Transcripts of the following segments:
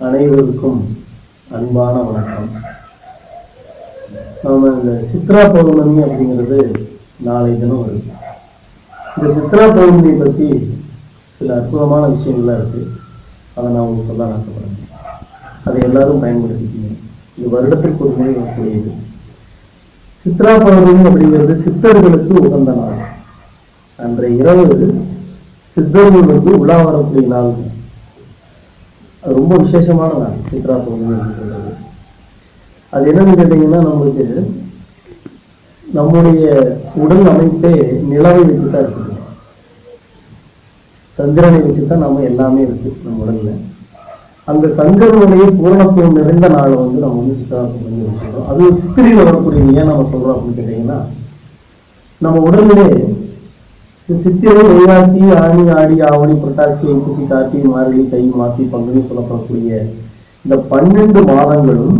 அனைவருக்கும் அன்பான வணக்கம். நாம இந்த சித்ரா பௌர்ணமி அப்படிங்கிறது நாளை தினம் வருது. இந்த சித்ரா பௌர்ணமியை பற்றி சில அற்புதமான விஷயங்கள்லாம் இருக்கு. அதை நான் உங்களுக்கு சொல்ல ஆசைப்படுறேன். அதை எல்லாரும் பயன்படுத்திக்கீங்க. இது வருடத்திற்கு ஒரு முறை வரக்கூடியது. சித்ரா பௌர்ணமி அப்படிங்கிறது சித்தர்களுக்கு உகந்த நாள். அன்றைய இரவு சித்தர்களுக்கு உலா வரக்கூடிய நாள். அது ரொம்ப விசேஷமான நாள் சித்ரா பௌர்ணமி அப்படின்னு சொல்றது. அது என்னன்னு கேட்டீங்கன்னா, நம்மளுக்கு நம்முடைய உடல் அமைப்பே நிலவை வச்சுதான் இருக்குது. சந்திரனை வச்சுதான் நம்ம எல்லாமே இருக்கு நம்ம உடல்ல. அந்த சந்திரனுடைய பூரணத்துவம் நிறைந்த நாளை நம்ம சித்ரா பௌர்ணமி வச்சுக்கிறோம். அது சித்திரையில் வரக்கூடிய ஏன் நம்ம சொல்றோம் அப்படின்னு கேட்டீங்கன்னா, நம்ம உடலிலே சித்திரை, வைகாசி, ஆனி, ஆடி, ஆவணி, புரட்டாசி, ஐப்பசி, கார்த்திகை, மார்கழி, தை, மாசி, பங்குனி சொல்லப்படக்கூடிய இந்த 12 மாதங்களும்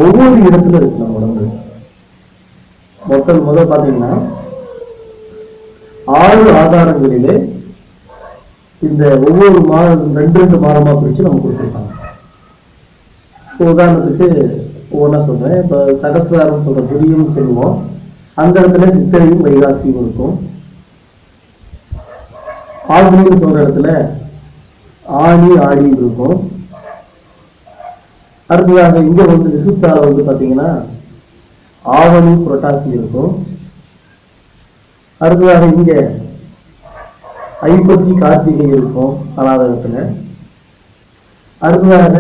ஒவ்வொரு இடத்துல இருக்கு நம்ம உடம்பு. முதல் பாத்தீங்கன்னா 6 ஆதாரங்களிலே இந்த ஒவ்வொரு மாதம் 2 மாதமா பிரிச்சு நம்ம கொடுத்துருக்காங்க. உதாரணத்துக்கு ஒவ்வொன்றா சொல்றேன். இப்ப சகசிராரம் சொல்ற துரியம் சொல்லுவோம். அந்த இடத்துல சித்திரையும் வைகாசியும் இருக்கும். ஆவணின்னு சொல்ற இடத்துல ஆடி, ஆடி இருக்கும். அடுத்ததாக இங்க விசுத்தால பாத்தீங்கன்னா ஆவணி, புரட்டாசி இருக்கும். அடுத்ததாக இங்க ஐப்பசி, கார்த்திகை இருக்கும் அநாதகத்துல. அடுத்ததாக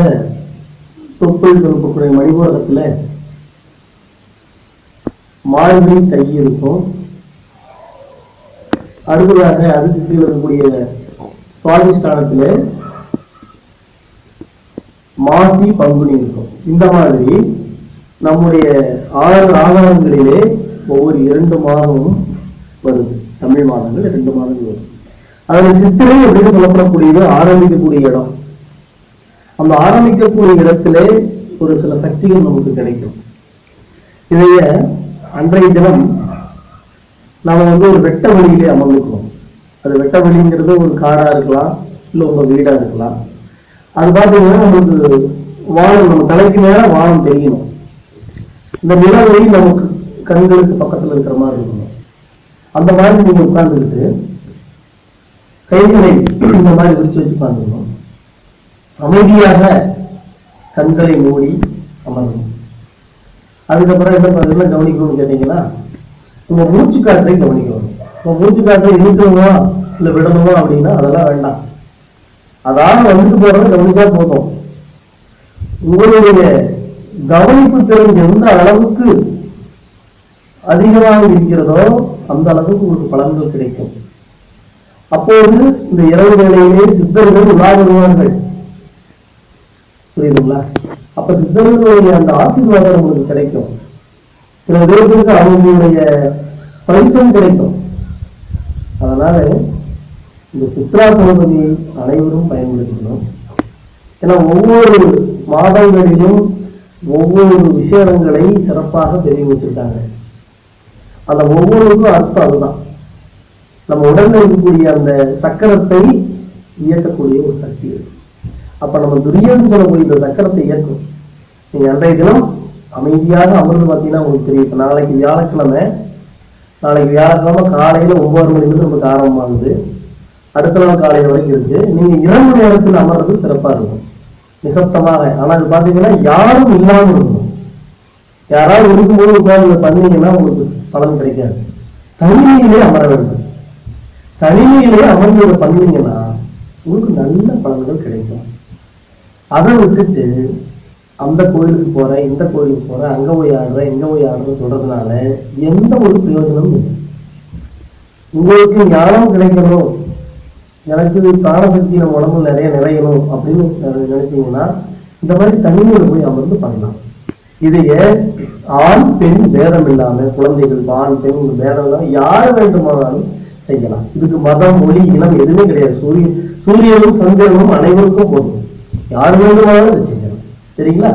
தொப்பல் சொல்லக்கூடிய மணிபூரகத்துல மார்கழி, தை இருக்கும். அடுத்ததாக அதுக்கு கீழே இருக்கக்கூடிய சுவாதிஷ்டானத்துல மாசி, பங்குனி இருக்கும். இந்த மாதிரி நம்முடைய 6 ஆதாரங்களிலே ஒவ்வொரு 2 மாதமும் வருது. தமிழ் மாதங்கள் 2 மாதங்கள் வருது. அதுல சித்திரை அப்படின்னு சொல்லப்படக்கூடியது ஆரம்பிக்கக்கூடிய இடம். அந்த ஆரம்பிக்கக்கூடிய இடத்திலே ஒரு சில சக்திகள் நமக்கு கிடைக்கும். இதைய அன்றைய தினம் நாம ஒரு வெட்ட வழியிலே அமர்ந்துக்கிறோம். அது வெட்ட வழிங்கிறது ஒரு காடா இருக்கலாம், இல்ல உங்க வீடா இருக்கலாம். அது பாத்தீங்கன்னா நமக்கு வானம், நம்ம தலைக்கு நேரம் வானம் தெரியணும். இந்த நிலவொளி நமக்கு கண்களுக்கு பக்கத்துல இருக்கிற மாதிரி இருக்கணும். அந்த மாதிரி நீங்க உட்கார்ந்துக்கிட்டு கைகளை இந்த மாதிரி விரிச்சு வச்சு உட்கார்ந்துக்கணும். அமைதியாக கண்களை மூடி அமரணும். அதுக்கப்புறம் என்ன கவனிக்கணும்னு கேட்டீங்கன்னா, உங்க மூச்சு காற்றை கவனிக்கணும். உங்க மூச்சு காற்றை இழுக்கணுமா இல்ல விடணுமா அப்படின்னா அதெல்லாம் வேண்டாம். அதாவது வந்துட்டு போறத கவனிச்சா போதும். உங்களுடைய கவனிப்பு திறன் எந்த அளவுக்கு அதிகமாக இருக்கிறதோ அந்த அளவுக்கு உங்களுக்கு பலன்கள் கிடைக்கும். அப்போது இந்த இரவு வேளையிலே சித்தர்கள் உலா வருவார்கள். புரியுதுங்களா? அப்ப சித்தர்களுடைய அந்த ஆசீர்வாதம் உங்களுக்கு கிடைக்கும். சில பேருக்கு அவங்களுடைய பரிசம் கிடைக்கும். அதனால இந்த சித்ரா பௌர்ணமியை அனைவரும் பயன்படுத்தணும். ஏன்னா ஒவ்வொரு மாதங்களிலும் ஒவ்வொரு விஷயங்களை சிறப்பாக தெரிவி வச்சிருக்காங்க. அந்த ஒவ்வொருக்கும் அர்த்தம் அதுதான். நம்ம உடல்ல இருக்கக்கூடிய அந்த சக்கரத்தை இயக்கக்கூடிய ஒரு சக்தி இருக்கு. அப்ப நம்ம துரியன்னு சொல்லக்கூடிய இந்த சக்கரத்தை இயக்கும். நீங்க அன்றைய தினம் அமைதியாக அமர்ந்து பார்த்தீங்கன்னா உங்களுக்கு தெரியும். இப்ப நாளைக்கு வியாழக்கிழமை காலையில 9 மணிக்கு நமக்கு ஆரம்பமாகுது. அடுத்த நாள் காலையில வரைக்கும் இருக்கு. நீங்க இரவு நேரத்தில் அமர்றது சிறப்பா இருக்கும், நிசப்தமாக. ஆனா இது பாத்தீங்கன்னா யாரும் இல்லாம இருக்கணும். யாராவது இருக்கும்போது உட்கார்ந்து பண்ணீங்கன்னா உங்களுக்கு பலன் கிடைக்காது. தனிமையிலே அமர வேண்டும். தனிமையிலே அமர்ந்து பண்ணீங்கன்னா உங்களுக்கு நல்ல பலன்கள் கிடைக்கும். அதை விட்டுட்டு அந்த கோயிலுக்கு போறேன், இந்த கோயிலுக்கு போறேன், அங்க போய் ஆடுறேன், இங்க போய் ஆடுறேன்னு சொல்றதுனால எந்த ஒரு பிரயோஜனமும் இல்லை. உங்களுக்கு ஞானம் கிடைக்கணும், எனக்கு பிராணசக்தி நம்ம உடம்புல நிறையணும் அப்படின்னு நினைச்சீங்கன்னா இந்த மாதிரி தனிமையில போய் அமர்ந்து பண்ணலாம். இதைய ஆண் பெண் பேதம் இல்லாம, குழந்தைகள் ஆண் பெண் பேதம் இல்லாம யார் வேண்டுமானாலும் செய்யலாம். இதுக்கு மதம், மொழி, இனம் எதுவுமே கிடையாது. சூரியனும் சந்திரனும் அனைவருக்கும் போதும். யார் வேண்டுமானாலும் இதை செய்யலாம். சரிங்களா?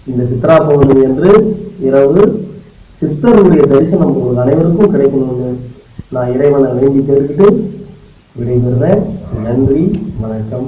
இந்த சித்ரா பௌர்ணமி என்று இரவு சித்தருடைய தரிசனம் உங்களுக்கு அனைவருக்கும் கிடைக்கணும்னு நான் இறைவனை வேண்டி கேட்டுக்கிட்டு விடைபெறுறேன். நன்றி, வணக்கம்.